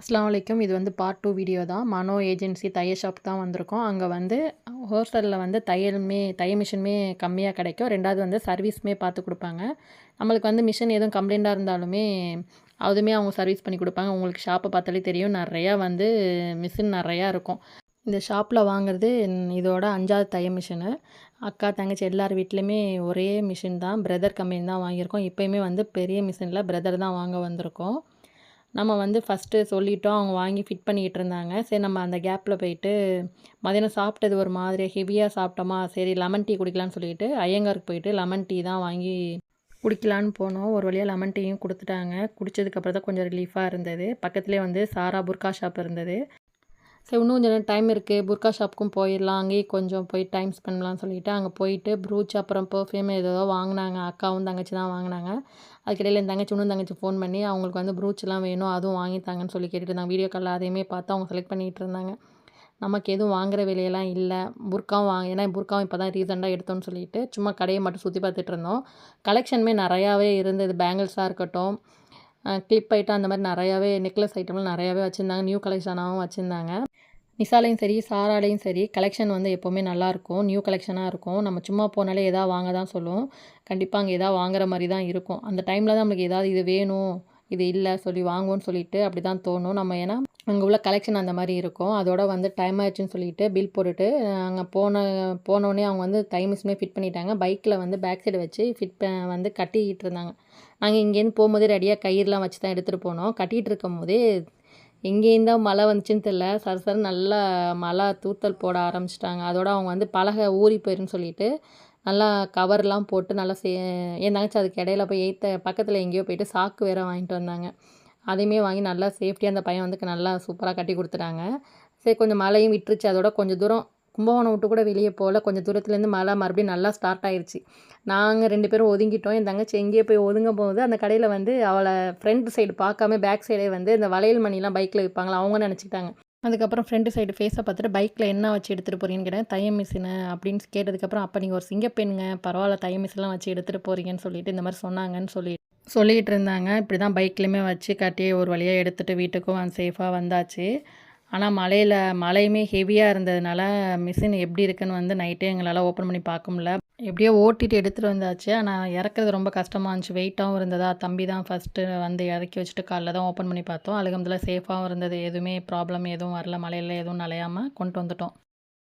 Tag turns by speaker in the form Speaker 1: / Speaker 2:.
Speaker 1: அஸ்ஸலாமு அலைக்கும். இது வந்து பார்ட் 2 வீடியோ தான். மனோ ஏஜென்சி தையல் ஷாப் தான் வந்திருக்கோம். அங்க வந்து ஹோல்சேல்ல வந்து தையல் மிஷினுமே கம்மியா கிடைக்கும். 2வது வந்து சர்வீஸுமே பார்த்து குடுப்பாங்க. நம்மளுக்கு வந்து மிஷின் எதுவும் கம்ப்ளைண்ட்டா இருந்தாலுமே, அதுவுமே அவங்க சர்வீஸ் பண்ணி குடுப்பாங்க. உங்களுக்கு ஷாப்ப பார்த்தாலே தெரியும். நெறையா வந்து மிஷின் நெறையா இருக்கும். இந்த ஷாப்ல வாங்குறது இதோட 5வது தையல் மிஷினு. அக்கா, தங்கச்சி எல்லார் வீட்லயுமே ஒரே மிஷின் தான். பிரதர் கம்பெனி தான் வாங்கியிருக்கோம். இப்பயுமே வந்து பெரிய மிஷின்ல பிரதர் தான் வாங்க வந்திருக்கோம். நம்ம வந்து ஃபஸ்ட்டு சொல்லிட்டோம். அவங்க வாங்கி ஃபிட் பண்ணிக்கிட்டு இருந்தாங்க. சரி நம்ம அந்த கேப்ல போயிட்டு மதியானம் சாப்பிட்டது ஒரு மாதிரியா ஹெவியா சாப்பிட்டோமா, சரி லெமன் டீ குடிக்கலான்னு சொல்லிட்டு ஐயங்காருக்கு போயிட்டு லெமன் டீ தான் வாங்கி குடிக்கலான்னு போனோம். ஒரு வழியா லெமன் டீயும் குடுத்துட்டாங்க. குடிச்சதுக்கப்புறம் தான் கொஞ்சம் ரிலீஃபா இருந்தது. பக்கத்திலேயே வந்து சாரா புர்கா ஷாப் இருந்தது. சரி இன்னும் கொஞ்சம் நேரம் டைம் இருக்குது, புர்கா ஷாப்புக்கும் போயிடலாம், அங்கேயே கொஞ்சம் போய் டைம் ஸ்பெண்ட் பண்ணலாம்னு சொல்லிட்டு அங்கே போயிட்டு ப்ரூச் அப்புறம் பெர்ஃப்யூம் ஏதோ வாங்கினாங்க. அக்காவும் தங்கச்சி தான் வாங்கினாங்க. அதுக்கிடையில் என் தங்கச்சி இன்னும் தங்கச்சி ஃபோன் பண்ணி அவங்களுக்கு வந்து ப்ரூச்லாம் வேணும், அதுவும் வாங்கித்தாங்கன்னு சொல்லி கேட்டுட்டு இருந்தாங்க. வீடியோ காலில் அதையுமே பார்த்து அவங்க செலக்ட் பண்ணிகிட்டு இருந்தாங்க. நமக்கு எதுவும் வாங்குற வேலையெல்லாம் இல்லை. புர்காவும் ஏன்னா புர்காவும் இப்போ தான் ரீசெண்டாக எடுத்தோன்னு சொல்லிட்டு சும்மா கடையை மட்டும் சுற்றி பார்த்துட்டு இருந்தோம். கலெக்ஷனுமே நிறையாவே இருந்தது. பேங்கிள்ஸாக இருக்கட்டும், கிளிப் ஐட்டம் அந்த மாதிரி நிறையாவே, நெக்லஸ் ஐட்டம்லாம் நிறையாவே வச்சுருந்தாங்க. நியூ கலெக்ஷனாகவும் வச்சுருந்தாங்க. நிஷாலையும் சரி, சாராலையும் சரி கலெக்ஷன் வந்து எப்போவுமே நல்லாயிருக்கும். நியூ கலெக்ஷனாக இருக்கும். நம்ம சும்மா போனாலே எதாவது வாங்க தான் சொல்லுவோம். கண்டிப்பாக அங்கே எதாவது வாங்குற மாரி தான் இருக்கும். அந்த டைமில் தான் நம்மளுக்கு ஏதாவது இது வேணும், இது இல்லை சொல்லி வாங்குவோன்னு சொல்லிட்டு அப்படி தான் தோணும். நம்ம ஏன்னா அங்கே உள்ள கலெக்ஷன் அந்த மாதிரி இருக்கும். அதோட வந்து டைம் ஆயிடுச்சுன்னு சொல்லிட்டு பில் போட்டுட்டு அங்கே போனோடனே அவங்க வந்து தையல் மிஷினே ஃபிட் பண்ணிட்டாங்க. பைக்கில் வந்து பேக் சைடு வச்சு வந்து கட்டிக்கிட்டு இருந்தாங்க. நாங்கள் இங்கேருந்து போகும்போதே ரெடியாக கயிறுலாம் வச்சு தான் எடுத்துகிட்டு போனோம். கட்டிகிட்டு இருக்கும்போதே எங்கேருந்து தான் மழை வந்துச்சுன்னு தெரில, சரசரன்னு நல்லா மழை தூத்தல் போட ஆரம்பிச்சிட்டாங்க. அதோட அவங்க வந்து பலகை ஊறி போயிருன்னு சொல்லிட்டு நல்லா கவர்லாம் போட்டு நல்லா என் தங்கச்சி அதுக்கு இடையில போய் பக்கத்தில் எங்கேயோ போயிட்டு சாக்கு வேறு வாங்கிட்டு வந்தாங்க. அதையுமே வாங்கி நல்லா சேஃப்டியாக அந்த பையன் வந்து நல்லா சூப்பராக கட்டி கொடுத்துட்டாங்க. சரி கொஞ்சம் மழையும் விட்டுருச்சு. அதோட கொஞ்சம் தூரம் கும்பகோணம் விட்டு கூட வெளியே போகல. கொஞ்சம் தூரத்துலேருந்து மழை மறுபடியும் நல்லா ஸ்டார்ட் ஆயிடுச்சு. நாங்கள் 2 பேரும் ஒதுங்கிட்டோம். என் தங்கச்சி எங்கேயோ போய் ஒதுங்கும்போது அந்த கடையில் வந்து அவளை ஃப்ரண்ட் சைடு பார்க்காம பேக் சைடே வந்து இந்த வளையல் மணிலாம் பைக்கில் விற்பாங்களா, அவங்க நினச்சிக்கிட்டாங்க. அதுக்கப்புறம் ஃப்ரண்ட் சைடு ஃபேஸை பார்த்துட்டு பைக்கில் என்ன வச்சு எடுத்துகிட்டு போகிறீங்கன்னு கேட்டேன். தையல் மிஷினு அப்படின்னு கேட்டதுக்கப்புறம், அப்போ நீங்கள் ஒரு சிங்கப்பெண்ணுங்க, பரவாயில்ல தையல் மிஷின்லாம் வச்சு எடுத்துகிட்டு போகிறீங்கன்னு சொல்லிட்டு இந்த மாதிரி சொன்னாங்கன்னு சொல்லிகிட்டு இருந்தாங்க. இப்படி தான் பைக்லேயுமே வச்சு கட்டி ஒரு வழியாக எடுத்துகிட்டு வீட்டுக்கும் சேஃபாக வந்தாச்சு. ஆனால் மழையுமே ஹெவியாக இருந்ததுனால மிஷின் எப்படி இருக்குன்னு வந்து நைட்டே எங்களால் ஓப்பன் பண்ணி பார்க்க முடியல. எப்படியோ ஓட்டிட்டு எடுத்துகிட்டு வந்தாச்சு. ஆனால் இறக்குறது ரொம்ப கஷ்டமாக இருந்துச்சு. வெயிட்டாகவும் இருந்ததா, தம்பி தான் ஃபஸ்ட்டு வந்து இறக்கி வச்சுட்டு காலைல தான் ஓப்பன் பண்ணி பார்த்தோம். அல்ஹம்துலில்லாஹ் சேஃபாகவும் இருந்தது. எதுவுமே ப்ராப்ளம் எதுவும் வரல. மழையில் எதுவும் நனையாமல் கொண்டு வந்துட்டோம்.